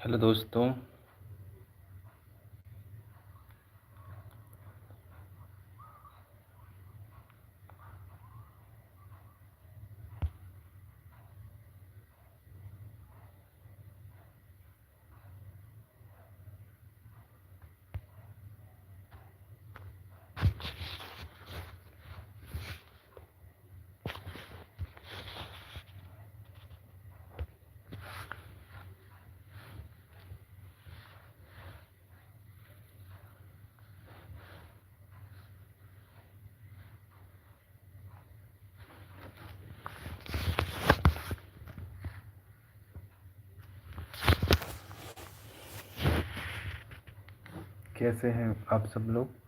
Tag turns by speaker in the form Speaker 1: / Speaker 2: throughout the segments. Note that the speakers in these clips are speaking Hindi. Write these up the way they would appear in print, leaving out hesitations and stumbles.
Speaker 1: हेलो दोस्तों। कैसे हैं आप सब लोग?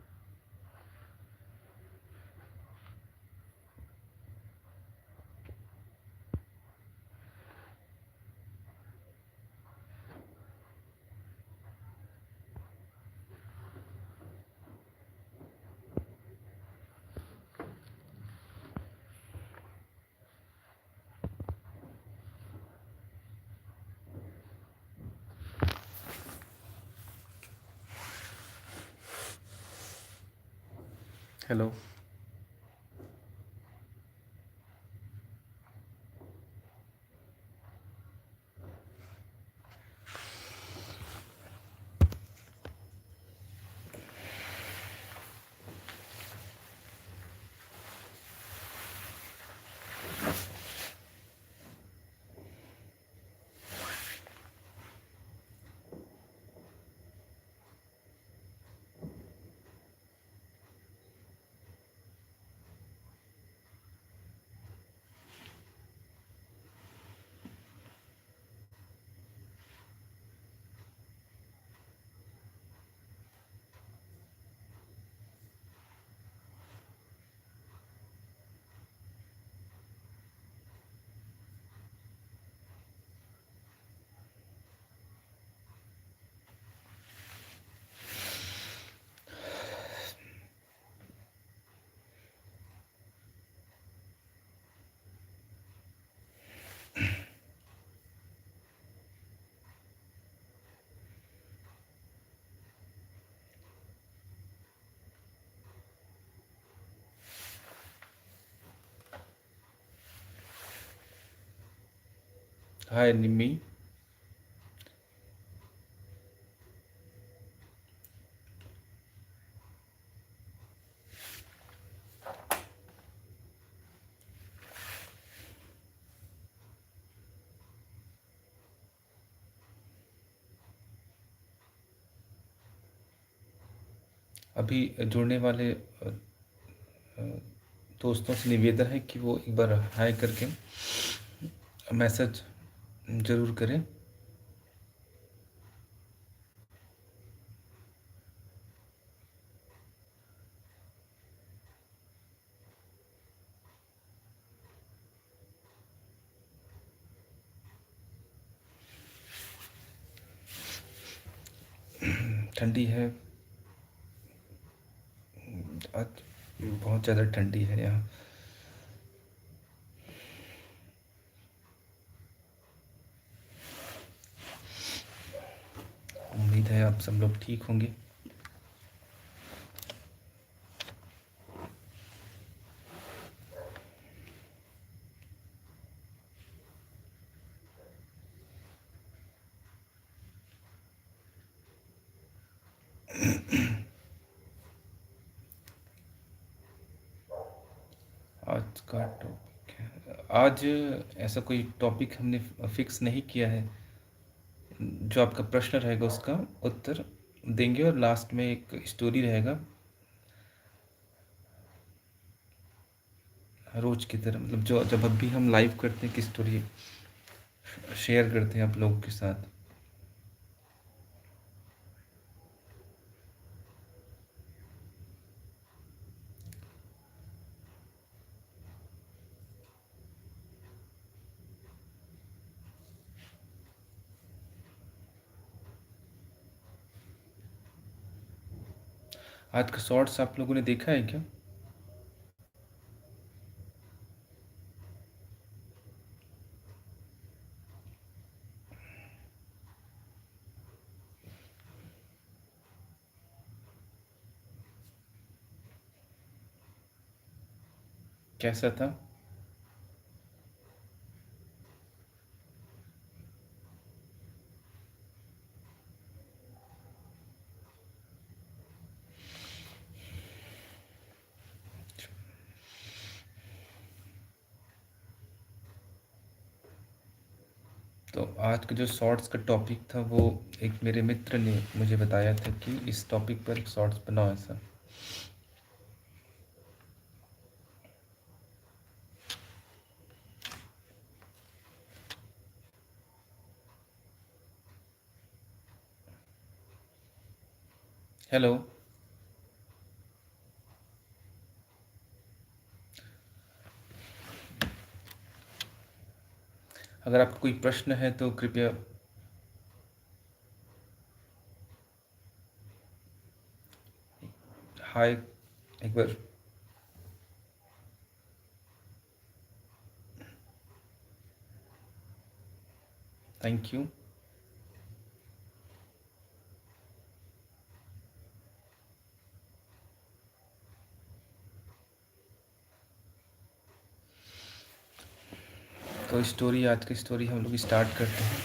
Speaker 1: हेलो। हाय निम्मी। अभी जुड़ने वाले दोस्तों से निवेदन है कि वो एक बार हाय करके मैसेज ज़रूर करें। ठंडी है, आज बहुत ज़्यादा ठंडी है यहाँ। उम्मीद है आप सब लोग ठीक होंगे। आज का टॉपिक है, आज ऐसा कोई टॉपिक हमने फिक्स नहीं किया है। जो आपका प्रश्न रहेगा उसका उत्तर देंगे और लास्ट में एक स्टोरी रहेगा, रोज की तरह। मतलब जो जब भी हम लाइव करते हैं कि स्टोरी शेयर करते हैं आप लोगों के साथ। आज का शॉर्ट्स आप लोगों ने देखा है क्या? कैसा था? तो आज का जो शॉर्ट्स का टॉपिक था वो एक मेरे मित्र ने मुझे बताया था कि इस टॉपिक पर एक शॉर्ट्स बनाओ ऐसा। हेलो। अगर आपका कोई प्रश्न है तो कृपया। हाय एक बार। Thank you. तो स्टोरी, आज की स्टोरी हम लोग स्टार्ट करते हैं।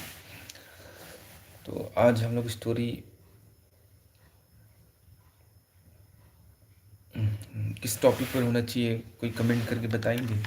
Speaker 1: तो आज हम लोग स्टोरी किस टॉपिक पर होना चाहिए, कोई कमेंट करके बताएंगे?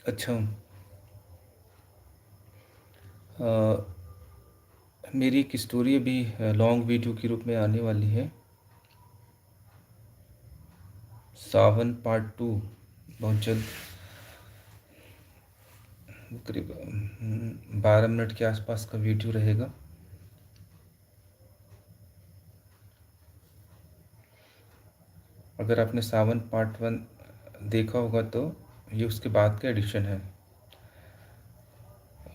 Speaker 1: अच्छा। अ, मेरी एक स्टोरी अभी लॉन्ग वीडियो के रूप में आने वाली है। सावन पार्ट 2 बहुत जल्द, करीब 12 मिनट के आसपास का वीडियो रहेगा। अगर आपने सावन पार्ट 1 देखा होगा तो ये उसके बाद का एडिशन है।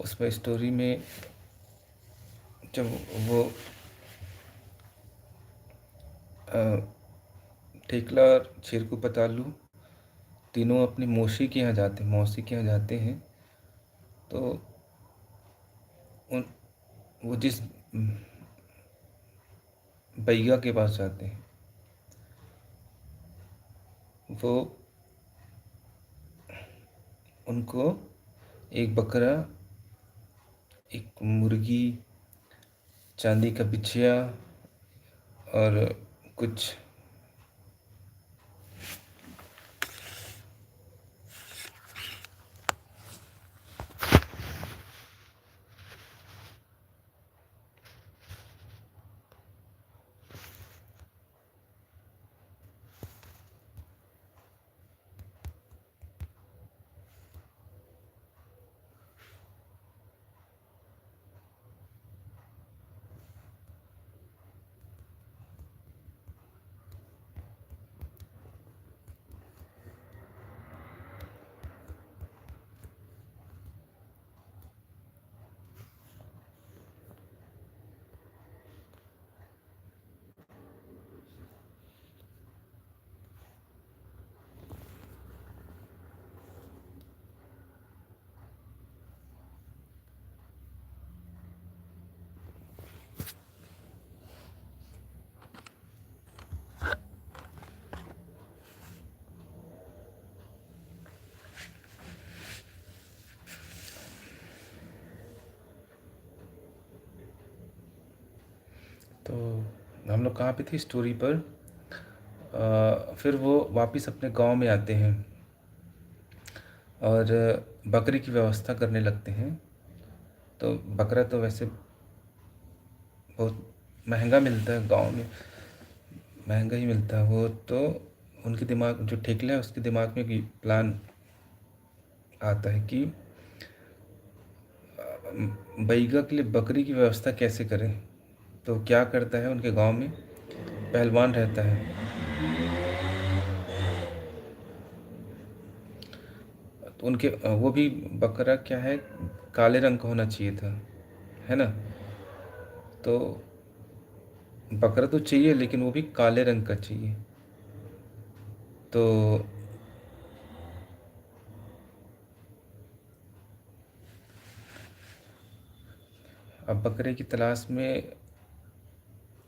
Speaker 1: उसमें स्टोरी में जब वो टेकला और चिरकू पतालू तीनों अपनी मौसी के यहाँ जाते हैं। तो उन वो जिस भैया के पास जाते हैं, वो उनको एक बकरा, एक मुर्गी, चांदी का बिछिया और कुछ तो हम लोग कहाँ पे थे स्टोरी पर? फिर वो वापस अपने गांव में आते हैं और बकरी की व्यवस्था करने लगते हैं। तो बकरा तो वैसे बहुत महंगा मिलता है गांव में, महंगा ही मिलता है वो। तो उनके दिमाग, जो ठेकला है उसके दिमाग में एक प्लान आता है कि बैगा के लिए बकरी की व्यवस्था कैसे करें। तो क्या करता है, उनके गांव में पहलवान रहता है, तो उनके वो भी बकरा क्या है, काले रंग का होना चाहिए था, है ना। तो बकरा तो चाहिए लेकिन वो भी काले रंग का चाहिए। तो अब बकरे की तलाश में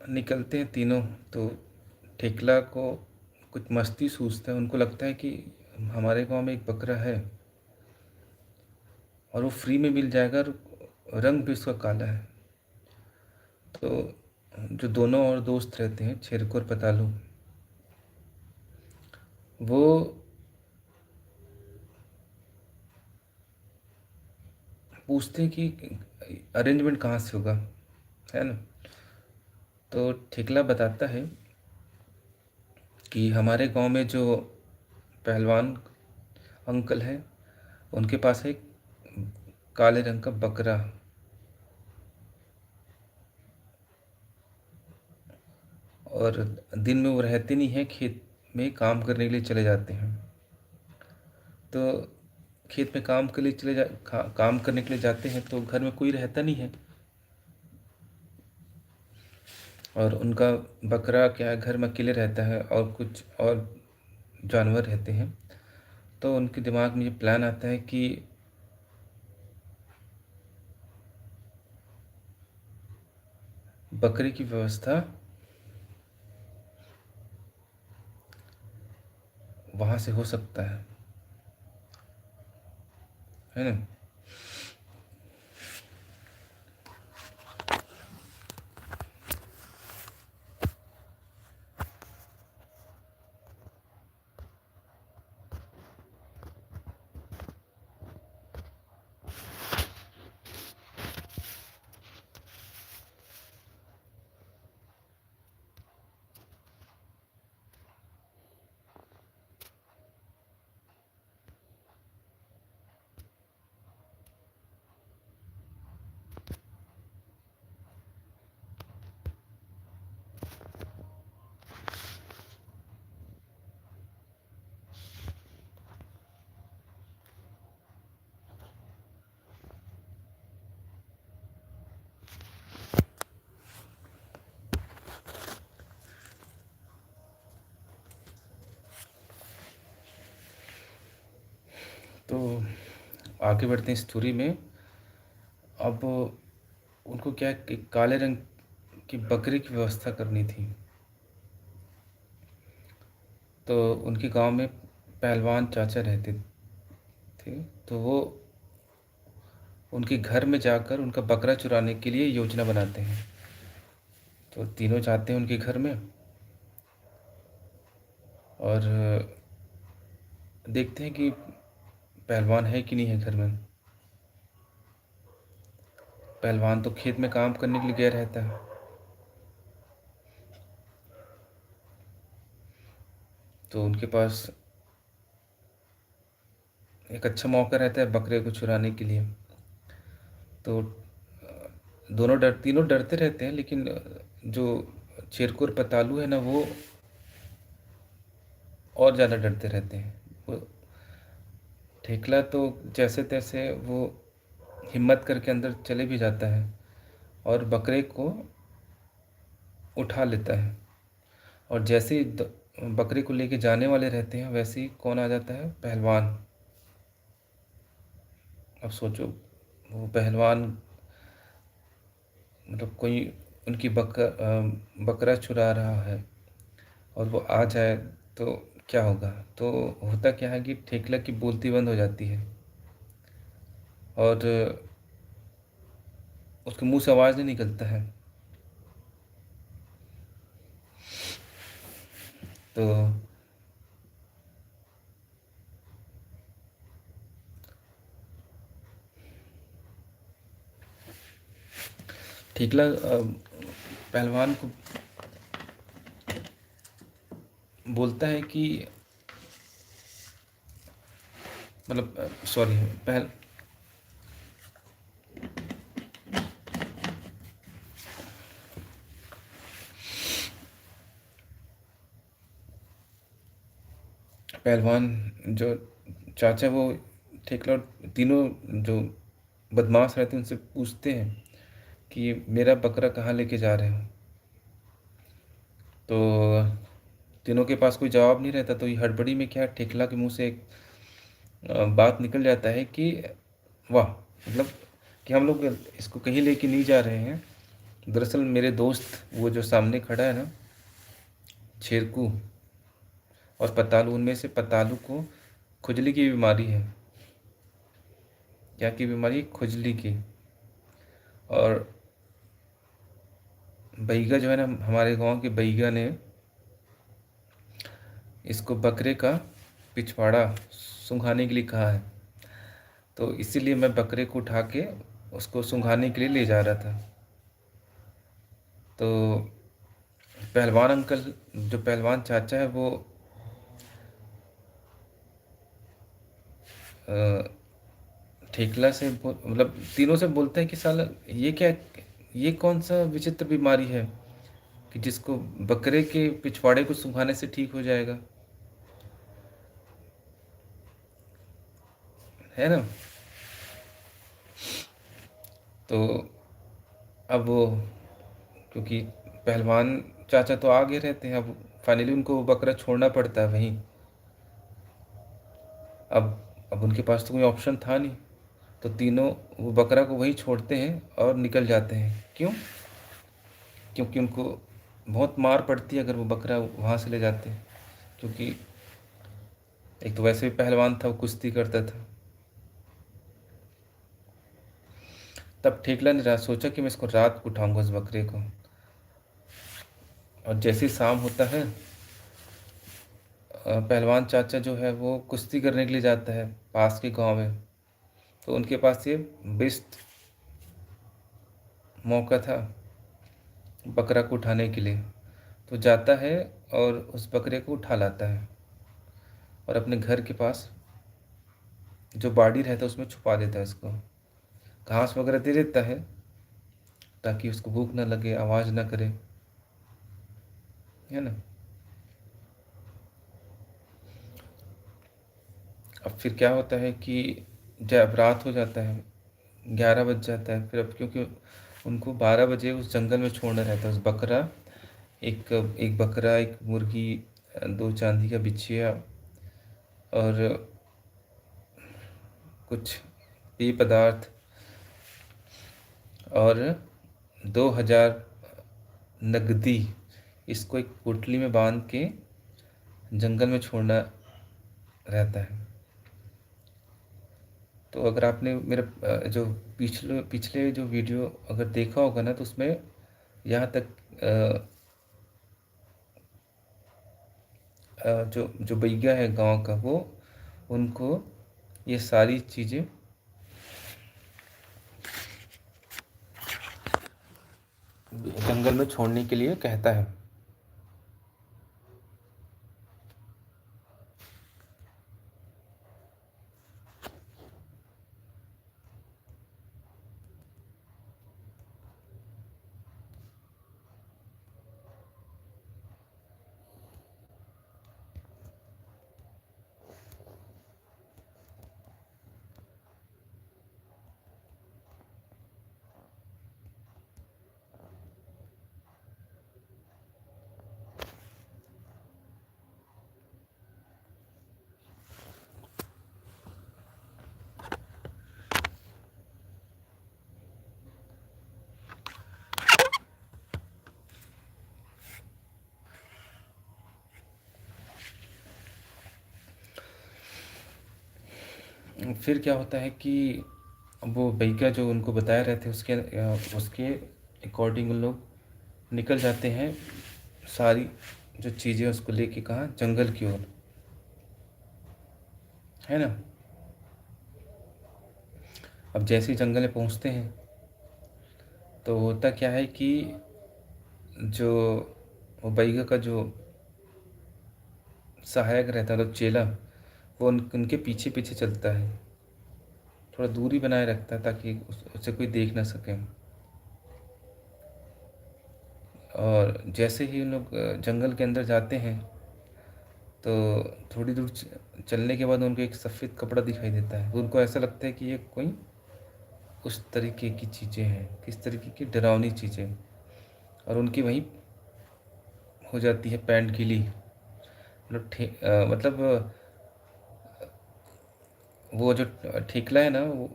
Speaker 1: निकलते हैं तीनों। तो ठेकला को कुछ मस्ती सूझता है, उनको लगता है कि हमारे गांव में एक बकरा है और वो फ्री में मिल जाएगा, और रंग भी उसका काला है। तो जो दोनों और दोस्त रहते हैं, छेरको और पतालू, वो पूछते हैं कि अरेंजमेंट कहाँ से होगा, है ना। तो ठेकला बताता है कि हमारे गांव में जो पहलवान अंकल हैं, उनके पास है एक काले रंग का बकरा, और दिन में वो रहते नहीं हैं, खेत में काम करने के लिए चले जाते हैं। तो खेत में काम के लिए काम करने के लिए जाते हैं, तो घर में कोई रहता नहीं है, और उनका बकरा क्या है, घर में अकेले रहता है और कुछ और जानवर रहते हैं। तो उनके दिमाग में ये प्लान आता है कि बकरी की व्यवस्था वहाँ से हो सकता है ना। तो आगे बढ़ते हैं स्टोरी में। अब उनको क्या है कि काले रंग की बकरी की व्यवस्था करनी थी। तो उनके गांव में पहलवान चाचा रहते थे, तो वो उनके घर में जाकर उनका बकरा चुराने के लिए योजना बनाते हैं। तो तीनों जाते हैं उनके घर में, और देखते हैं कि पहलवान है कि नहीं है घर में। पहलवान तो खेत में काम करने के लिए गया रहता है। तो उनके पास एक अच्छा मौका रहता है बकरे को चुराने के लिए। तो तीनों डरते रहते हैं, लेकिन जो चेरकुर पतालू है ना, वो और ज़्यादा डरते रहते हैं। वो ठेकला तो जैसे तैसे वो हिम्मत करके अंदर चले भी जाता है और बकरे को उठा लेता है। और जैसे ही बकरे को लेके जाने वाले रहते हैं, वैसे ही कौन आ जाता है, पहलवान। अब सोचो, वो पहलवान, मतलब कोई उनकी बकरा चुरा रहा है और वो आ जाए तो क्या होगा। तो होता क्या है कि ठेकला की बोलती बंद हो जाती है, और उसके मुंह से आवाज़ नहीं निकलता है। तो ठेकला पहलवान को बोलता है कि मतलब सॉरी पहलवान जो चाचा वो ठेकला तीनों जो बदमाश रहते हैं उनसे पूछते हैं कि मेरा बकरा कहाँ लेके जा रहे हो। तो तीनों के पास कोई जवाब नहीं रहता, तो ये हड़बड़ी में क्या ठेकला के मुंह से एक बात निकल जाता है कि वाह, मतलब कि हम लोग इसको कहीं लेके नहीं जा रहे हैं। दरअसल मेरे दोस्त वो जो सामने खड़ा है ना, शेरकू और पतालू, उनमें से पतालू को खुजली की बीमारी है। क्या की बीमारी? खुजली की। और बैगा जो है ना, हमारे गांव के बैगा ने इसको बकरे का पिछवाड़ा सूंघाने के लिए कहा है। तो इसीलिए मैं बकरे को उठा के उसको सूंघाने के लिए ले जा रहा था। तो पहलवान अंकल, जो पहलवान चाचा है, वो अ, ठेकला से मतलब तीनों से बोलता है कि साला ये क्या, ये कौन सा विचित्र बीमारी है कि जिसको बकरे के पिछवाड़े को सूंघाने से ठीक हो जाएगा, है ना। तो अब वो, क्योंकि पहलवान चाचा तो आगे रहते हैं, अब फाइनली उनको वो बकरा छोड़ना पड़ता है वहीं। अब उनके पास तो कोई ऑप्शन था नहीं, तो तीनों वो बकरा को वहीं छोड़ते हैं और निकल जाते हैं। क्यों? क्योंकि उनको बहुत मार पड़ती है अगर वो बकरा वहाँ से ले जाते हैं। क्योंकि एक तो वैसे भी पहलवान था, वो कुश्ती करता था। तब ठेकला ने रात सोचा कि मैं इसको रात को उठाऊंगा उस बकरे को। और जैसे ही शाम होता है, पहलवान चाचा जो है वो कुश्ती करने के लिए जाता है पास के गांव में। तो उनके पास ये बेस्ट मौका था बकरा को उठाने के लिए। तो जाता है और उस बकरे को उठा लाता है और अपने घर के पास जो बाड़ी रहता है उसमें छुपा देता है उसको। घास वगैरह दे देता है ताकि उसको भूख ना लगे, आवाज़ ना करे, है ना। अब फिर क्या होता है कि जब रात हो जाता है, 11 बज जाता है, फिर अब क्योंकि उनको 12 बजे उस जंगल में छोड़ना रहता है उस बकरा, एक एक बकरा, एक मुर्गी, दो चांदी का बिछिया और कुछ पेय पदार्थ और 2000 नगदी, इसको एक पोटली में बांध के जंगल में छोड़ना रहता है। तो अगर आपने मेरा जो पिछले पिछले जो वीडियो अगर देखा होगा ना, तो उसमें यहाँ तक जो जो भैया है गांव का, वो उनको ये सारी चीज़ें जंगल में छोड़ने के लिए कहता है। फिर क्या होता है कि वो भैया जो उनको बताए रहे थे उसके अकॉर्डिंग उन लोग निकल जाते हैं, सारी जो चीज़ें उसको लेके कहाँ, जंगल की ओर, है ना। अब जैसे ही जंगल में पहुँचते हैं तो होता क्या है कि जो वो बैगा का जो सहायक रहता है, मतलब चेला, वो उनके पीछे पीछे चलता है, थोड़ा दूरी बनाए रखता है ताकि उसे कोई देख ना सके। और जैसे ही उन लोग जंगल के अंदर जाते हैं, तो थोड़ी दूर चलने के बाद उनको एक सफ़ेद कपड़ा दिखाई देता है। तो उनको ऐसा लगता है कि ये कोई उस तरीके की चीज़ें हैं, किस तरीके की डरावनी चीज़ें, और उनकी वहीं हो जाती है पैंट गीली। मतलब वो जो ठेकला है ना, वो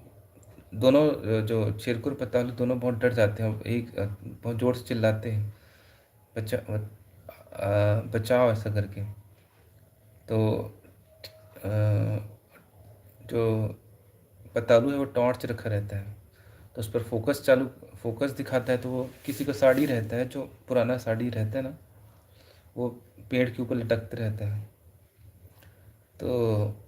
Speaker 1: दोनों जो चिरकुर पतालू दोनों बहुत डर जाते हैं, एक बहुत ज़ोर से चिल्लाते हैं, बचाओ ऐसा करके। तो जो पतालू है वो टॉर्च रखा रहता है, तो उस पर फोकस दिखाता है, तो वो किसी का साड़ी रहता है, जो पुराना साड़ी रहता है ना, वो पेड़ के ऊपर लटकते रहता है। तो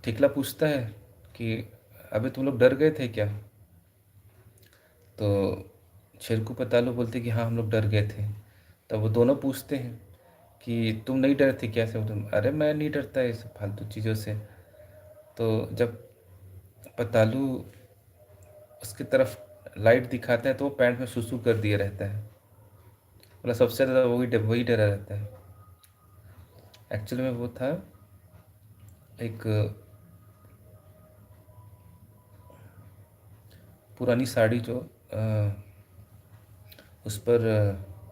Speaker 1: ठेकला पूछता है कि अबे तुम लोग डर गए थे क्या? तो छिरकू पतालू बोलते कि हाँ हम लोग डर गए थे। तब वो दोनों पूछते हैं कि तुम नहीं डरे थे क्या से? तुम, अरे मैं नहीं डरता ये सब फालतू चीज़ों से। तो जब पतालू उसकी तरफ लाइट दिखाता है, तो वो पैंट में सुसु कर दिया रहता है। मतलब सबसे ज़्यादा वही डरा रहता है। एक्चुअली में वो था एक पुरानी साड़ी, जो उस पर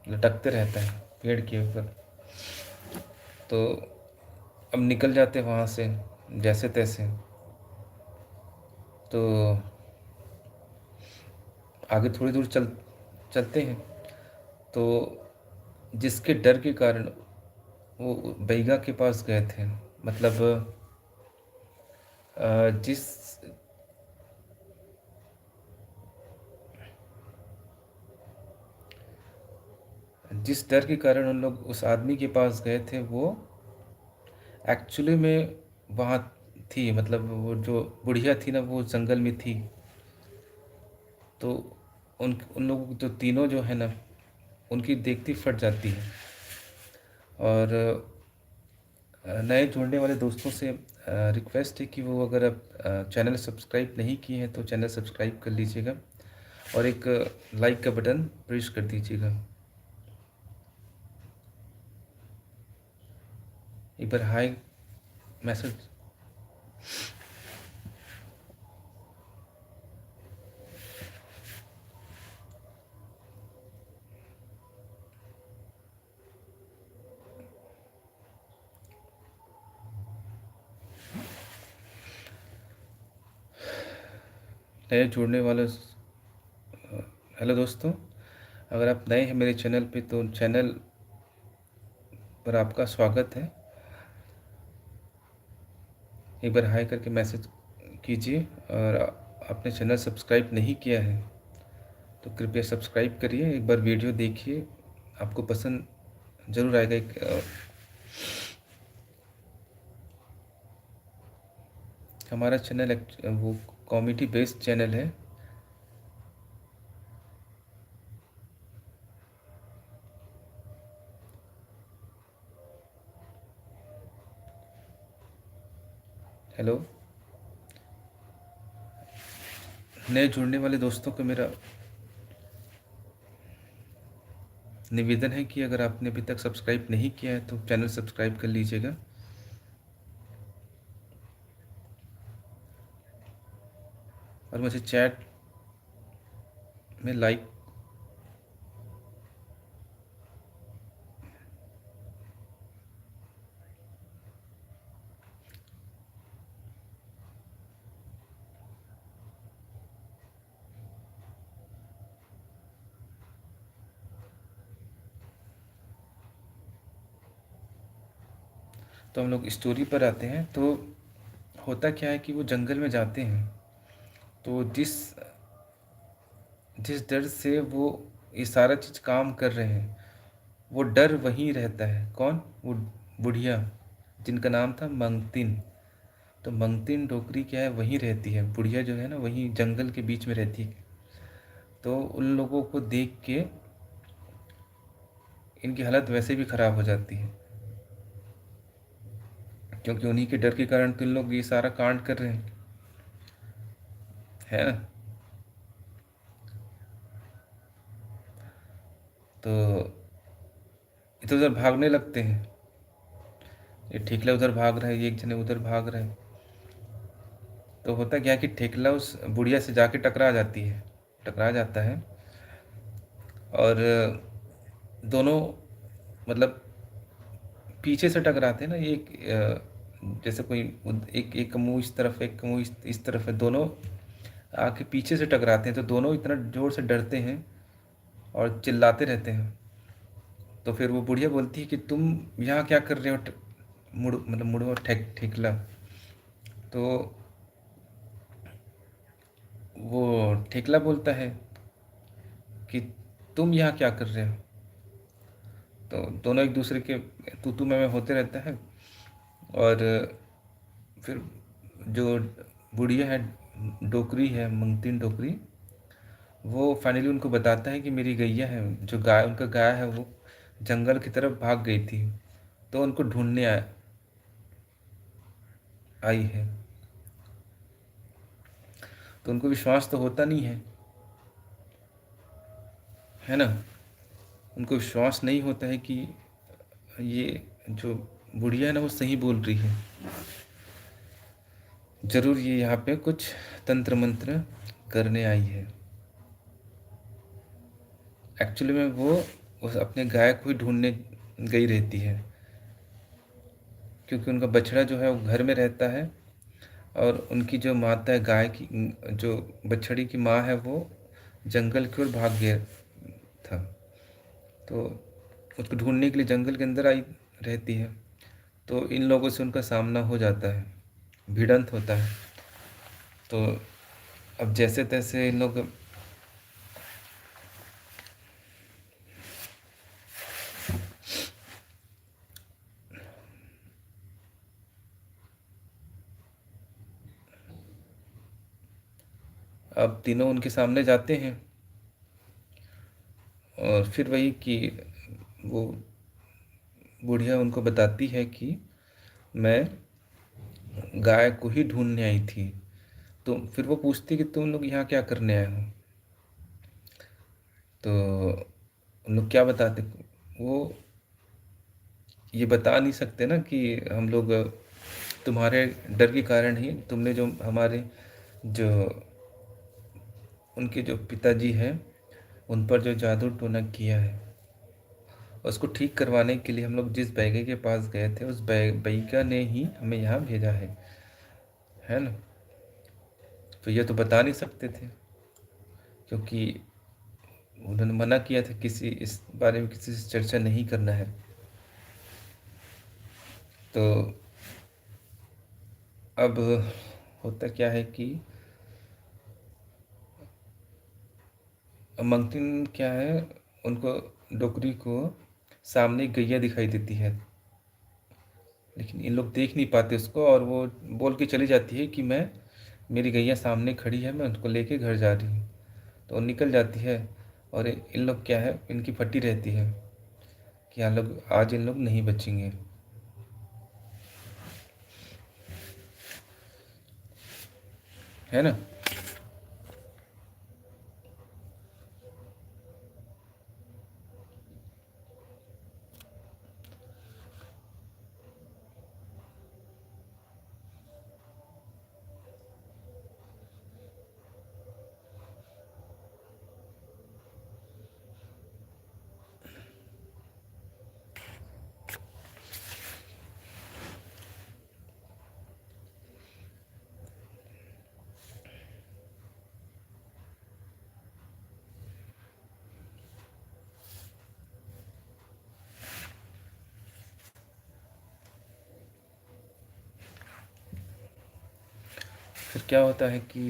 Speaker 1: लटकते रहता है पेड़ के ऊपर। तो अब निकल जाते वहाँ से जैसे तैसे। तो आगे थोड़ी दूर चलते हैं, तो जिसके डर के कारण वो बैगा के पास गए थे, मतलब जिस जिस डर के कारण उन लोग उस आदमी के पास गए थे, वो एक्चुअली में वहाँ थी, मतलब वो जो बुढ़िया थी ना, वो जंगल में थी। तो उन उन लोगों जो तीनों जो है ना, उनकी देखती फट जाती है। और नए जुड़ने वाले दोस्तों से रिक्वेस्ट है कि वो, अगर आप चैनल सब्सक्राइब नहीं किए हैं तो चैनल सब्सक्राइब कर लीजिएगा, और एक लाइक का बटन प्रेस कर दीजिएगा। एक बार हाय मैसेज। नए जुड़ने वाले, हेलो दोस्तों, अगर आप नए हैं मेरे चैनल पे, तो चैनल पर आपका स्वागत है। एक बार हाय करके मैसेज कीजिए, और आपने चैनल सब्सक्राइब नहीं किया है तो कृपया सब्सक्राइब करिए। एक बार वीडियो देखिए, आपको पसंद ज़रूर आएगा। एक हमारा चैनल वो कॉमेडी बेस्ड चैनल है। हेलो, नए जुड़ने वाले दोस्तों को मेरा निवेदन है कि अगर आपने अभी तक सब्सक्राइब नहीं किया है तो चैनल सब्सक्राइब कर लीजिएगा, और मुझे चैट में लाइक। तो हम लोग स्टोरी पर आते हैं। तो होता क्या है कि वो जंगल में जाते हैं, तो जिस जिस डर से वो ये सारा चीज़ काम कर रहे हैं, वो डर वहीं रहता है। कौन? वो बुढ़िया, जिनका नाम था मंगतिन। तो मंगतीन डोकरी क्या है, वहीं रहती है, बुढ़िया जो है ना वहीं जंगल के बीच में रहती है। तो उन लोगों को देख के इनकी हालत वैसे भी ख़राब हो जाती है, क्योंकि उन्हीं के डर के कारण तो इन लोग ये सारा कांड कर रहे हैं, है ना। तो इधर उधर भागने लगते हैं, ये ठेकला उधर भाग रहा है, ये एक जने उधर भाग रहे हैं। तो होता क्या है कि ठेकला उस बुढ़िया से जाके टकरा जाता है, और दोनों मतलब पीछे से टकराते हैं ना, ये जैसे कोई एक एक मुंह इस तरफ, एक मुंह इस तरफ है, दोनों आके पीछे से टकराते हैं, तो दोनों इतना जोर से डरते हैं और चिल्लाते रहते हैं। तो फिर वो बुढ़िया बोलती है कि तुम यहाँ क्या कर रहे हो, मुड़ो ठेकला। तो वो ठेकला बोलता है कि तुम यहाँ क्या कर रहे हो। तो दोनों एक दूसरे के तू मैं होते रहता है, और फिर जो बुढ़िया है, डोकरी है, मंगतीन डोकरी, वो फाइनली उनको बताता है कि मेरी गैया है, जो गाय उनका गाय है, वो जंगल की तरफ भाग गई थी, तो उनको ढूंढने आई है। तो उनको विश्वास तो होता नहीं है ना। उनको विश्वास नहीं होता है कि ये जो बुढ़िया है ना वो सही बोल रही है, ज़रूर ये यहाँ पे कुछ तंत्र मंत्र करने आई है। एक्चुअली में वो उस अपने गाय को ही ढूंढने गई रहती है, क्योंकि उनका बछड़ा जो है वो घर में रहता है, और उनकी जो माता है गाय की, जो बछड़ी की माँ है, वो जंगल की ओर भाग गया था। तो उसको ढूंढने के लिए जंगल के अंदर आई रहती है। तो इन लोगों से उनका सामना हो जाता है, भिड़ंत होता है। तो अब जैसे तैसे इन लोग अब तीनों उनके सामने जाते हैं, और फिर वही कि वो बुढ़िया उनको बताती है कि मैं गाय को ही ढूंढने आई थी। तो फिर वो पूछती कि तुम लोग यहाँ क्या करने आए हो। तो उन लोग क्या बताते, वो ये बता नहीं सकते ना कि हम लोग तुम्हारे डर के कारण ही, तुमने जो हमारे जो उनके जो पिताजी हैं उन पर जो जादू टोना किया है, उसको ठीक करवाने के लिए हम लोग जिस बैगे के पास गए थे, उस बैगा ने ही हमें यहाँ भेजा है ना। तो ये तो बता नहीं सकते थे, क्योंकि उन्होंने मना किया था किसी इस बारे में किसी से चर्चा नहीं करना है। तो अब होता क्या है कि मंगतिन क्या है, उनको डोकरी को सामने एक गैया दिखाई देती है, लेकिन इन लोग देख नहीं पाते उसको, और वो बोल के चली जाती है कि मैं, मेरी गैया सामने खड़ी है, मैं उनको लेके घर जा रही हूँ। तो वो निकल जाती है, और इन लोग क्या है, इनकी फटी रहती है कि हाँ लोग आज इन लोग नहीं बचेंगे, है ना। फिर क्या होता है कि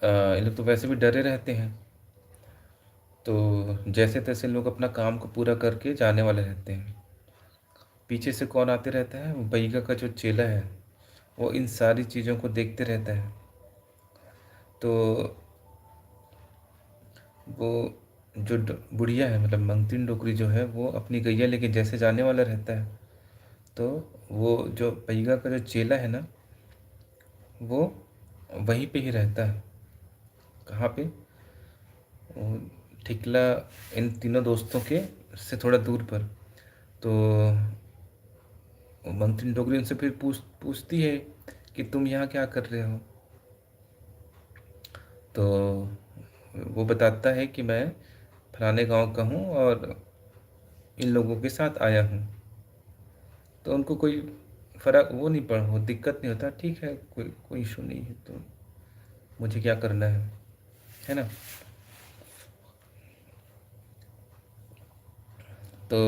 Speaker 1: ये लोग तो वैसे भी डरे रहते हैं, तो जैसे तैसे लोग अपना काम को पूरा करके जाने वाले रहते हैं। पीछे से कौन आते रहता है? वो बैगा का जो चेला है, वो इन सारी चीज़ों को देखते रहता है। तो वो जो बुढ़िया है, मतलब मंगती डोकरी जो है, वो अपनी गैया लेके जैसे जाने वाला रहता है, तो वो जो बैगा का जो चेला है ना, वो वहीं पे ही रहता है। कहाँ पे? वो ठिकला, इन तीनों दोस्तों के से थोड़ा दूर पर। तो मंत्री डोगरी उनसे फिर पूछती है कि तुम यहाँ क्या कर रहे हो? तो वो बताता है कि मैं फलाने गांव का हूँ और इन लोगों के साथ आया हूँ। तो उनको कोई फर्क वो नहीं पड़ वो दिक्कत नहीं होता, ठीक है, कोई कोई इशू नहीं है, तो मुझे क्या करना है ना। तो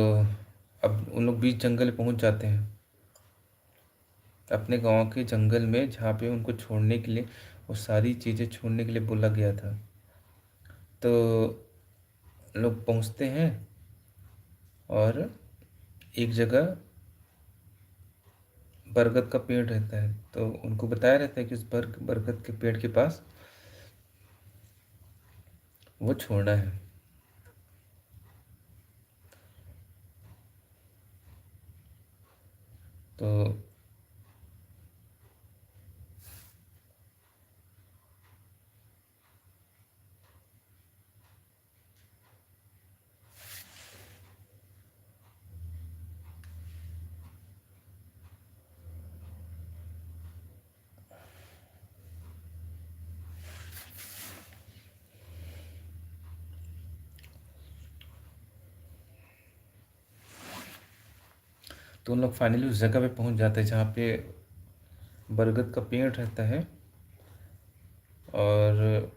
Speaker 1: अब उन लोग बीच जंगल पहुंच जाते हैं, अपने गांव के जंगल में, जहाँ पे उनको छोड़ने के लिए, वो सारी चीज़ें छोड़ने के लिए बोला गया था। तो लोग पहुंचते हैं और एक जगह बरगद का पेड़ रहता है, तो उनको बताया रहता है कि उस बरगद के पेड़ के पास वो छोड़ना है। तो उन लोग फाइनली उस जगह पे पहुंच जाते हैं जहाँ पे बरगद का पेड़ रहता है। और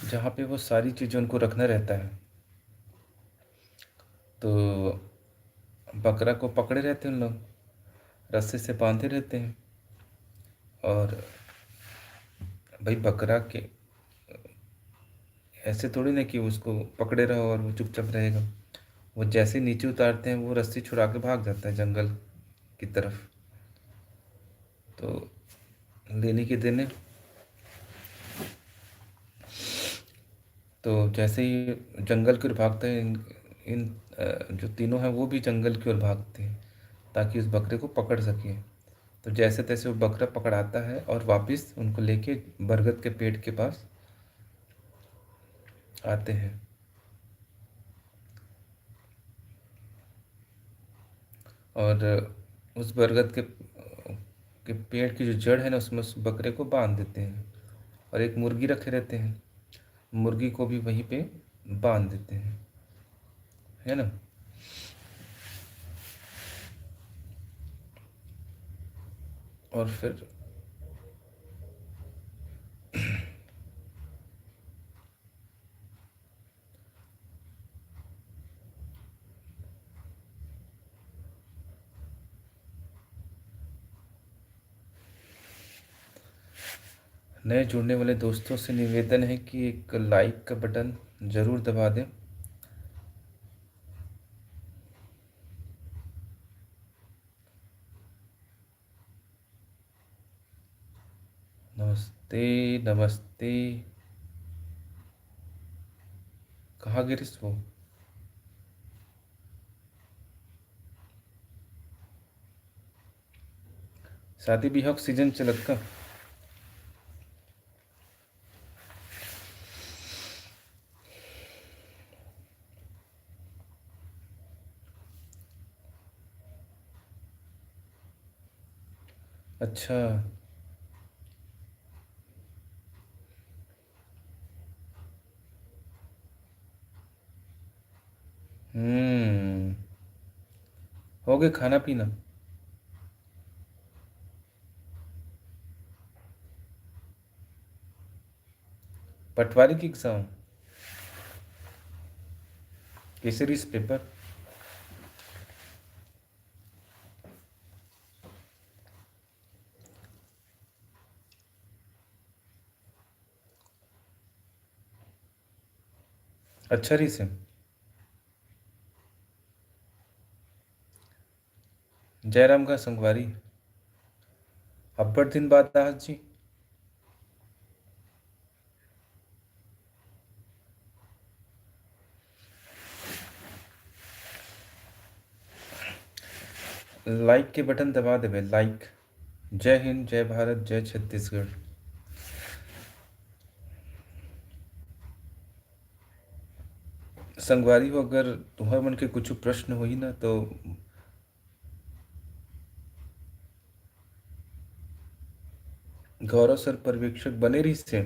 Speaker 1: जहाँ पे वो सारी चीज़ें उनको रखना रहता है, तो बकरा को पकड़े रहते हैं उन लोग, रस्से से बांधे रहते हैं। और भाई बकरा के ऐसे थोड़ी ना कि उसको पकड़े रहो और वो चुपचाप रहेगा। वो जैसे नीचे उतारते हैं, वो रस्सी छुड़ा के भाग जाता है जंगल की तरफ। तो लेने के देने, तो जैसे ही जंगल की ओर भागते हैं, इन जो तीनों हैं वो भी जंगल की ओर भागते हैं ताकि उस बकरे को पकड़ सके। तो जैसे तैसे वो बकरा पकड़ाता है और वापस उनको लेके बरगद के पेड़ के पास आते हैं। और उस बरगद के पेड़ की जो जड़ है ना, उसमें उस बकरे को बांध देते हैं। और एक मुर्गी रखे रहते हैं, मुर्गी को भी वहीं पे बांध देते हैं, है ना। और फिर नए जुड़ने वाले दोस्तों से निवेदन है कि एक लाइक का बटन ज़रूर दबा दें। नमस्ते नमस्ते। कहाँ गिरिस वो? शादी ब्याह का सीजन चलत का? अच्छा। हम्म। हो गए खाना पीना? पटवारी की एग्ज़ाम? केसरीज पेपर? अच्छा रही से। जयराम का संगवारी। अब्बड़ दिन बाद आज जी। लाइक के बटन दबा देवे, लाइक। जय हिंद, जय भारत, जय छत्तीसगढ़। संगवारी हो, अगर तुम्हारे मन के कुछ प्रश्न होई ना तो गौरव सर पर्यवेक्षक बने रही से।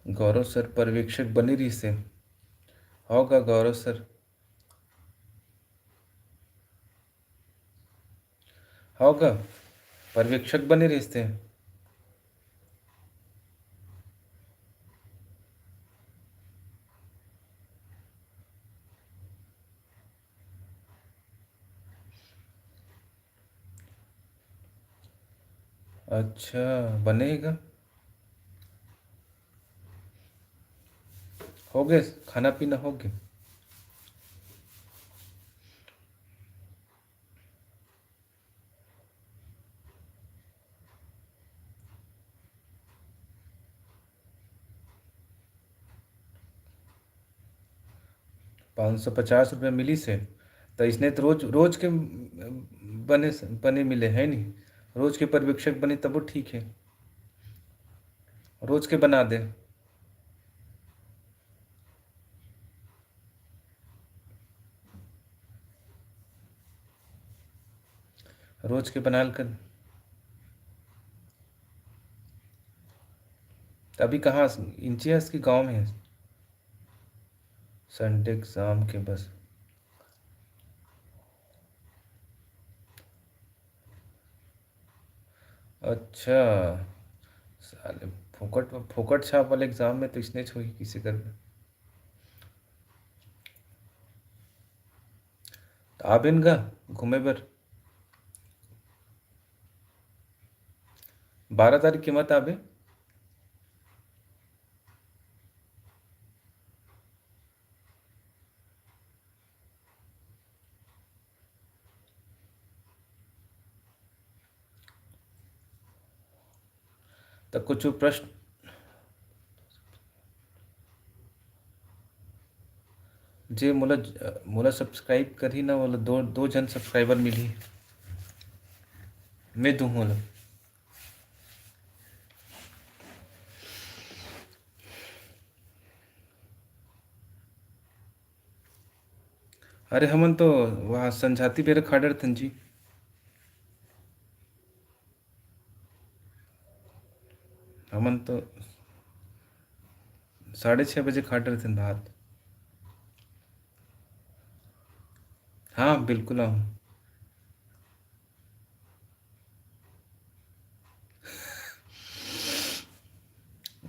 Speaker 1: गौरव सर पर्यवेक्षक बने रही से। होगा गौरव सर। होगा पर्यवेक्षक बने रही से। अच्छा, बनेगा। हो गए, खाना पीना हो गया। 550 रुपये मिली से। तो इसने तो रोज रोज के बने बने मिले है नहीं। रोज के पर्यवेक्षक बने तब वो ठीक है। रोज के बना दे। रोज के बना कर। अभी कहाँ, इंचियस की गांव में है। संडे शाम के बस। अच्छा। साले, फोकट फोकट छाप वाले एग्जाम में तो इसने छोड़ी किसी कर। तो आबिन गा घूमे बर। 12 तारीख की मत आबे। तो कुछ प्रश्न जे मोला मोला सब्सक्राइब करी ना, मोला दो दो जन सब्सक्राइबर मिली। मैं दूँ मोला। अरे हमन तो वहाँ संझाती बेरा खाडर थन जी। हमन तो 6:30 बजे खाडर थन भात। हाँ बिल्कुल आऊँ।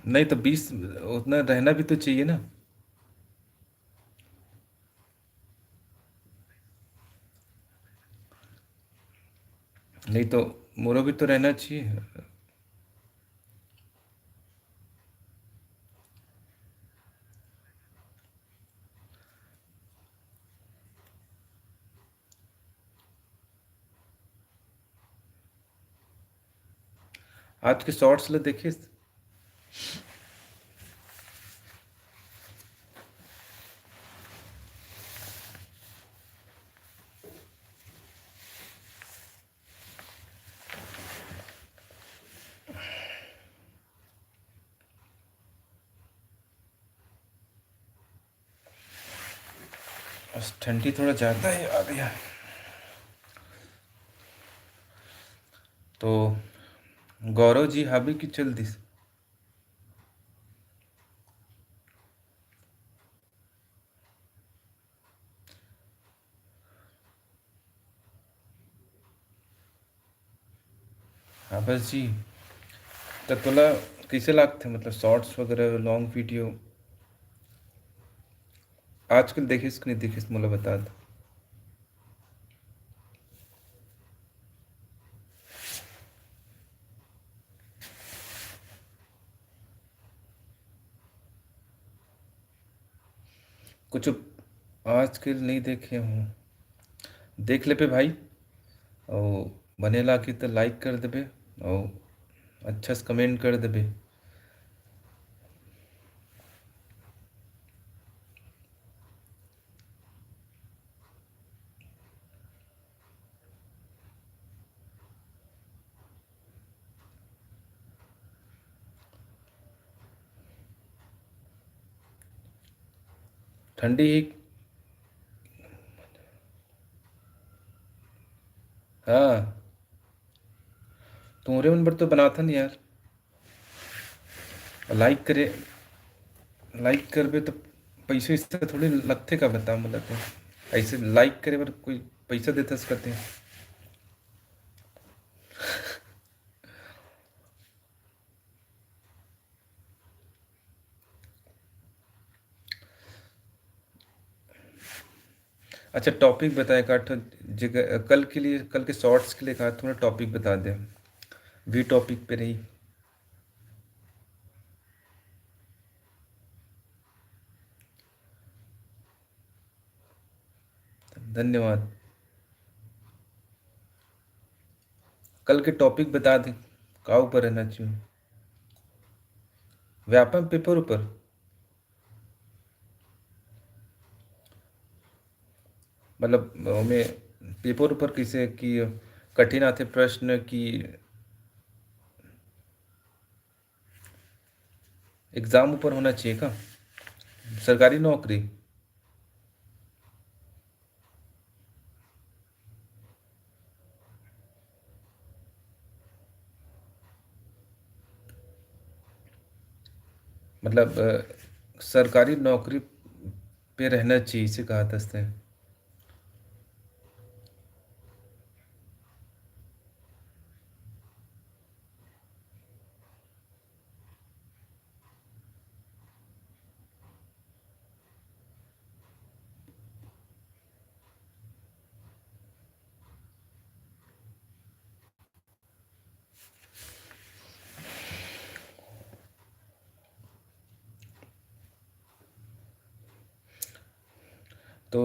Speaker 1: नहीं तो 20 उतना रहना भी तो चाहिए ना। नहीं तो मोरो भी तो रहना चाहिए। आज के शॉर्ट्स ले देखे। ठंडी थोड़ा ज़्यादा ही आ गया। तो गौरव जी हाबी की चल दिस। हाँ बस जी। तो तोला कैसे लागते, मतलब शॉर्ट्स वगैरह लॉन्ग वीडियो आजकल देखिस कि नहीं देखिस, मोला बता दो। कुछ आजकल नहीं देखे हूँ। देख ले पे भाई। और बनेला की तो लाइक कर देबे। और अच्छा से कमेंट कर देबे। ठंडी ही। हाँ, तुम्हारे मन पर तो बना था नहीं यार। लाइक करे। लाइक करबे तो पैसे इससे थोड़ी लगते का बता मतलब तो। ऐसे लाइक करे पर कोई पैसा देता सकते हैं। अच्छा, टॉपिक बताए काठ जगह कल के लिए, कल के शॉर्ट्स के लिए कहा थोड़ा टॉपिक बता दे। वी टॉपिक पे रही। धन्यवाद। कल के टॉपिक बता दे। का ऊपर रहना चाहिए। व्यापम पेपर ऊपर। मतलब हमें पेपर ऊपर किसे कि कठिन आते प्रश्न की एग्जाम ऊपर होना चाहिए का। सरकारी नौकरी। मतलब सरकारी नौकरी पे रहना चाहिए इसे कहा था इसने। तो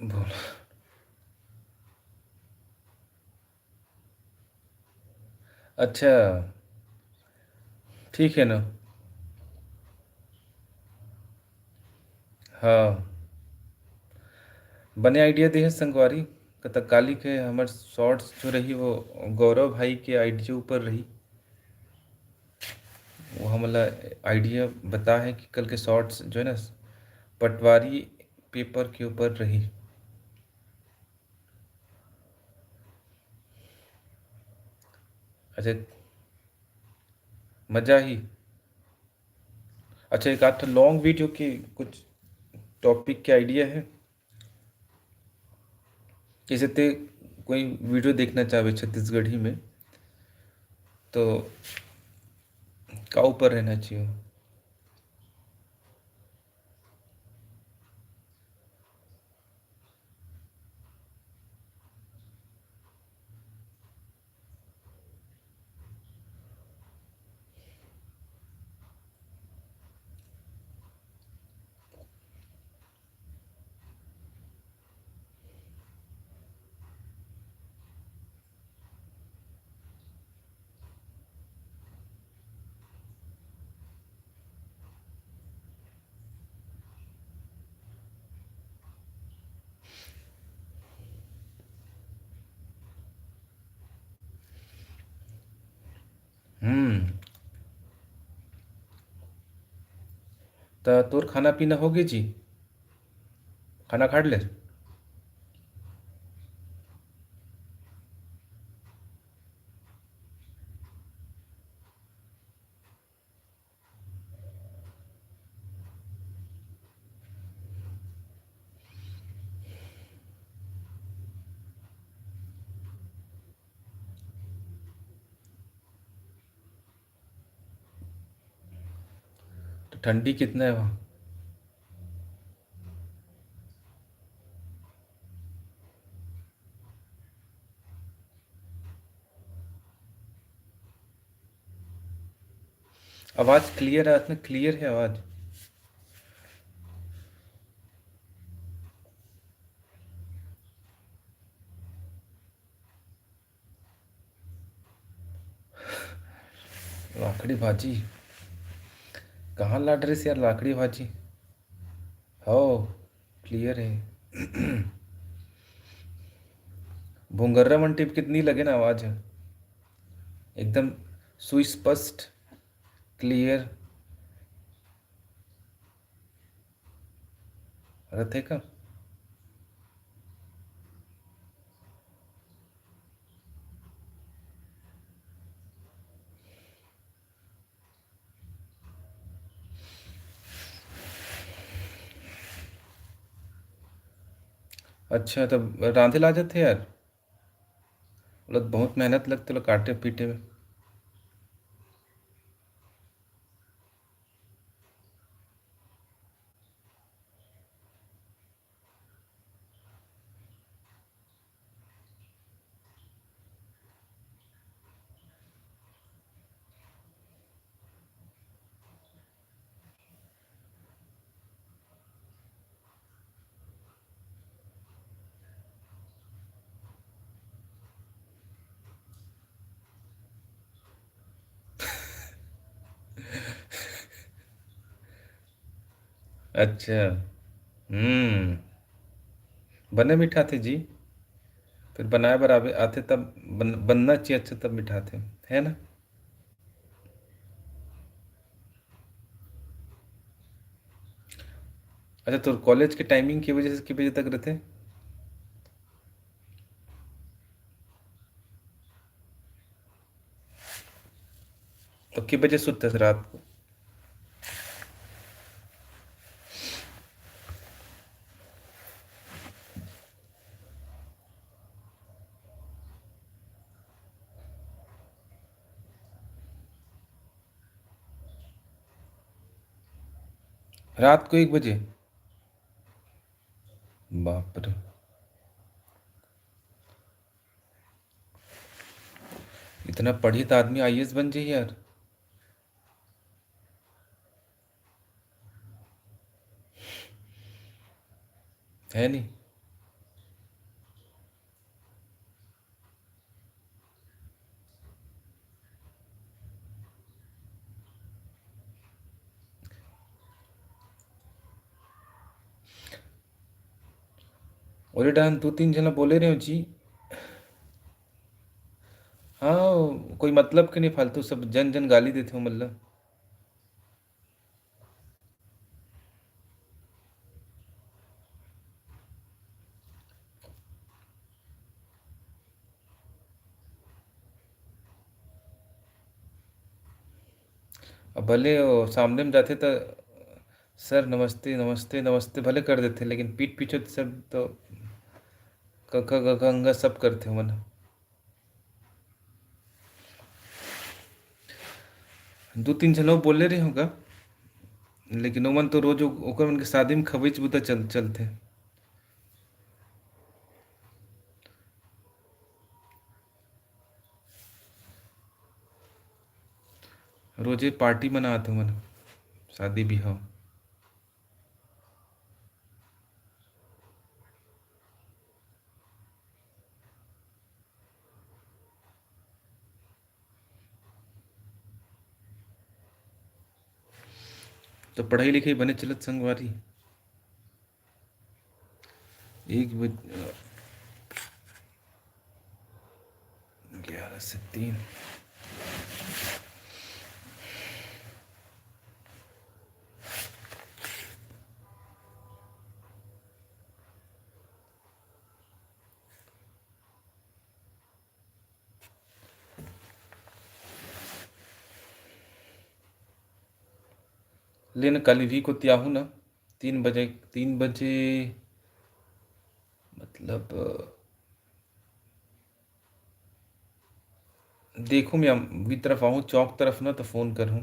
Speaker 1: बोल। अच्छा। ठीक है ना। हाँ, बने आइडिया दे है संगवारी। कतकाली के हमार शॉर्ट्स जो रही वो गौरव भाई के आइडिया ऊपर रही। वो हमला आइडिया बता है कि कल के शॉर्ट्स जो है ना पटवारी पेपर के ऊपर रही। अच्छा। मजा ही। अच्छा, एक आध लॉन्ग वीडियो की कुछ टॉपिक के आइडिया है। जैसे ते कोई वीडियो देखना चाहे छत्तीसगढ़ी में तो का ऊपर रहना चाहिए। हम्म। तो तोर खाना पीना हो गई जी। खाना खा ले। तो ठंडी कितना है वहाँ। आवाज़ क्लियर है, इतना क्लियर है आवाज़। लाकड़ी भाजी। कहाँ ला ड्रेस यार, लाकड़ी भाजी। हो, क्लियर है। भूंगर्रा मन टिप कितनी लगे ना आवाज है, एकदम सुस्पष्ट, क्लियर। रथे का। अच्छा, तब रांधे ला जाते यार। मतलब बहुत मेहनत लगती है काटे पीटे में। अच्छा। हम्म। बने मीठा थे जी। फिर बनाए बराबर आते तब बनना चाहिए अच्छा, तब मीठा थे, है ना। अच्छा, तो कॉलेज के टाइमिंग की वजह से कितने बजे तक रहते। तो कितने बजे सोते थे रात को। रात को 1 बजे। बाप रे। इतना पढ़ी तो आदमी आईएएस बन जाए यार। है नहीं। और डांस 2-3 जना बोले रहे हो जी। हाँ, कोई मतलब के नहीं, फालतू सब जन जन गाली देते हो मतलब। अब भले वो सामने में जाते तो सर नमस्ते नमस्ते नमस्ते भले कर देते, लेकिन पीठ पीछे तो सब तो कका गंगा सब करते हो मन। 2-3 जना बोले रहे होगा, लेकिन ओमन तो रोज ओकर मन के शादी में खबीच बुता चलते। रोजे पार्टी मनाते मन, शादी भी हो। तो पढ़ाई लिखाई बने चलत संगवारी। 1 बजे। 11 से 3। लेकिन कल भी को त्याहू ना। 3 बजे, 3 बजे। मतलब देखो मैं भी तरफ आऊँ चौक तरफ ना, तो फोन करूँ।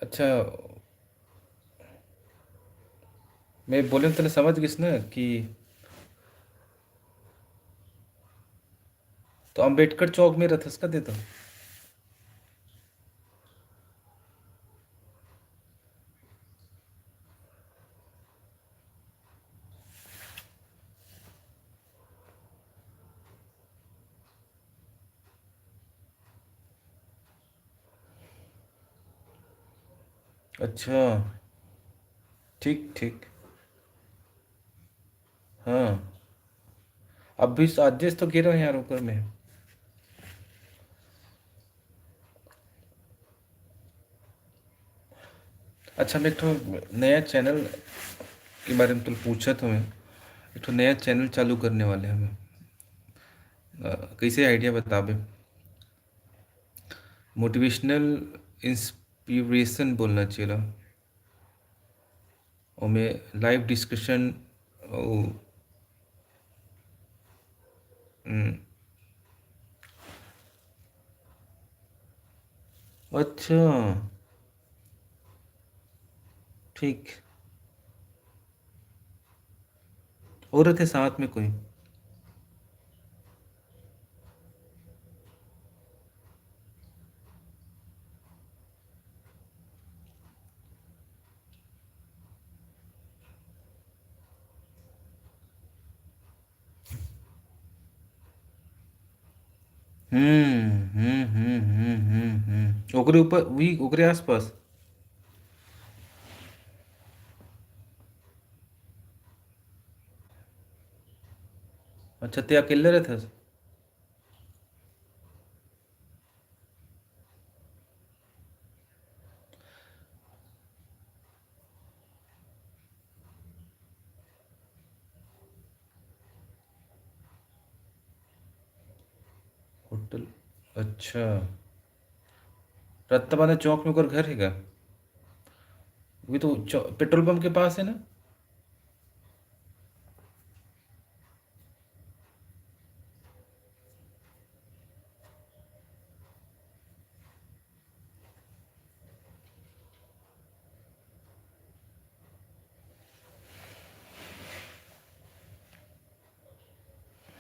Speaker 1: अच्छा, मैं बोले तेने समझ गिस ना कि, तो तो अम्बेडकर चौक में रथ का देता। अच्छा। ठीक ठीक। हाँ। अब भी साजिश तो गिरा है यार ऊपर में। अच्छा, मैं एक ठो नया चैनल के बारे में तो पूछा था मैं। एक ठो नया चैनल चालू करने वाले हैं हमें। कैसे आइडिया बता बे। मोटिवेशनल इंस्पिरेशन बोलना चाहिए। और मैं लाइव डिस्कशन। अच्छा। ठीक। और थे साथ में कोई। ओकरे ऊपर वही ओकरे आसपास। अच्छा, ते अकेले रहते। होटल। अच्छा। रत्तवाला चौक में ओकर घर है क्या। वही तो पेट्रोल पंप के पास है ना।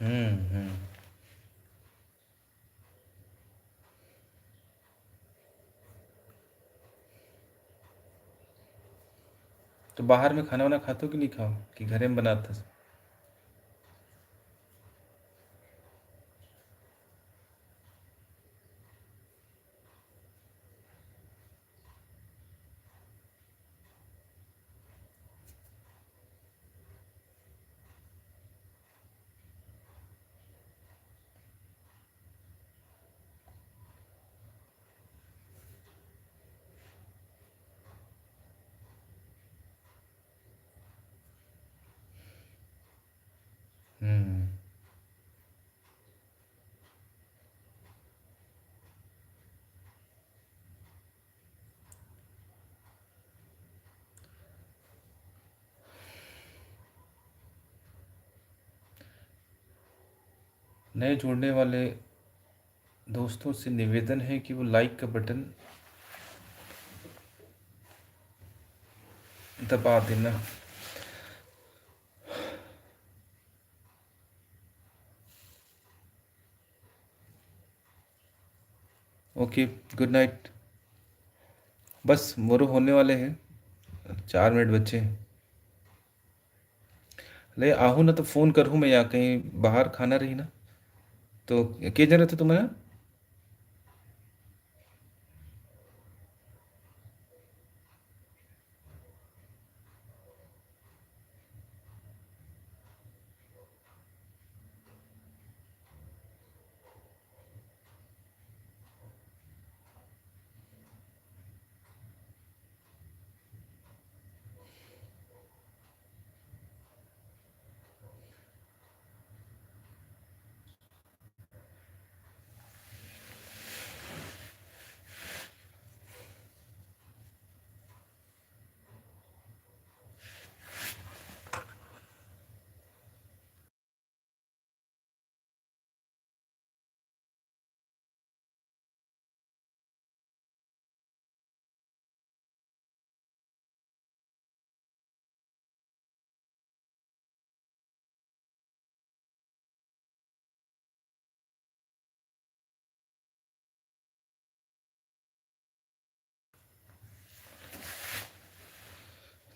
Speaker 1: हम्म। तो बाहर में खाना वाना खाते हो कि नहीं खाओ कि घरे में बनाता। हम्म। नए जुड़ने वाले दोस्तों से निवेदन है कि वो लाइक का बटन दबा देना। ओके। Good night. बस मोरो होने वाले हैं। 4 मिनट बचे हैं। ले आहू ना तो फ़ोन करूँ मैं, या कहीं बाहर खाना रही ना। तो के जन थे तुम्हें।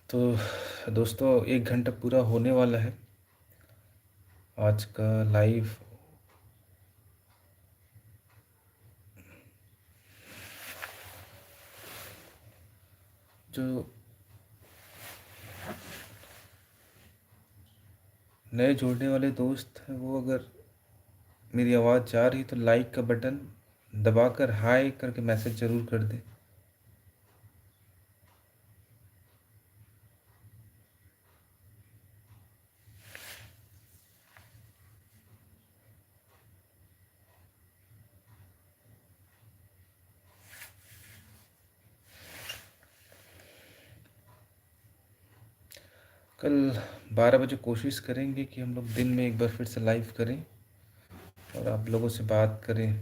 Speaker 1: तो दोस्तों 1 घंटा पूरा होने वाला है आज का लाइव। जो नए जुड़ने वाले दोस्त हैं वो अगर मेरी आवाज़ जा रही तो लाइक का बटन दबाकर हाय करके मैसेज ज़रूर कर दें। कल 12 बजे कोशिश करेंगे कि हम लोग दिन में एक बार फिर से लाइव करें और आप लोगों से बात करें।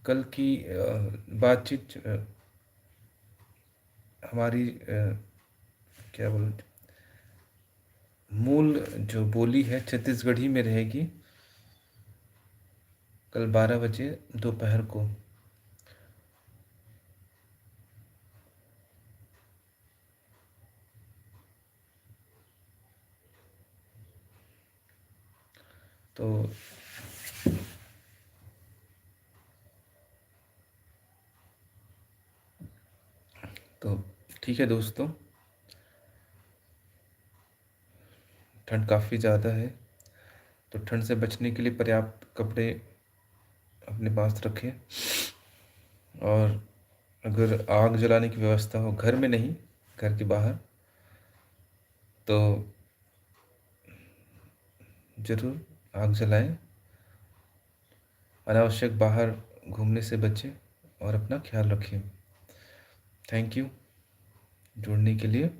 Speaker 1: कल की बातचीत हमारी क्या बोल मूल जो बोली है छत्तीसगढ़ी में रहेगी। कल 12 बजे दोपहर को। तो तो ठीक है दोस्तों, ठंड काफ़ी ज़्यादा है तो ठंड से बचने के लिए पर्याप्त कपड़े अपने पास रखें। और अगर आग जलाने की व्यवस्था हो, घर में नहीं, घर के बाहर, तो ज़रूर आग जलाएं। अनावश्यक बाहर घूमने से बचें और अपना ख्याल रखें। थैंक यू जुड़ने के लिए।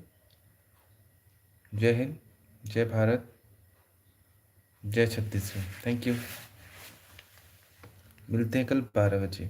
Speaker 1: जय हिंद, जय भारत, जय छत्तीसगढ़। Thank you. मिलते हैं कल 12 बजे।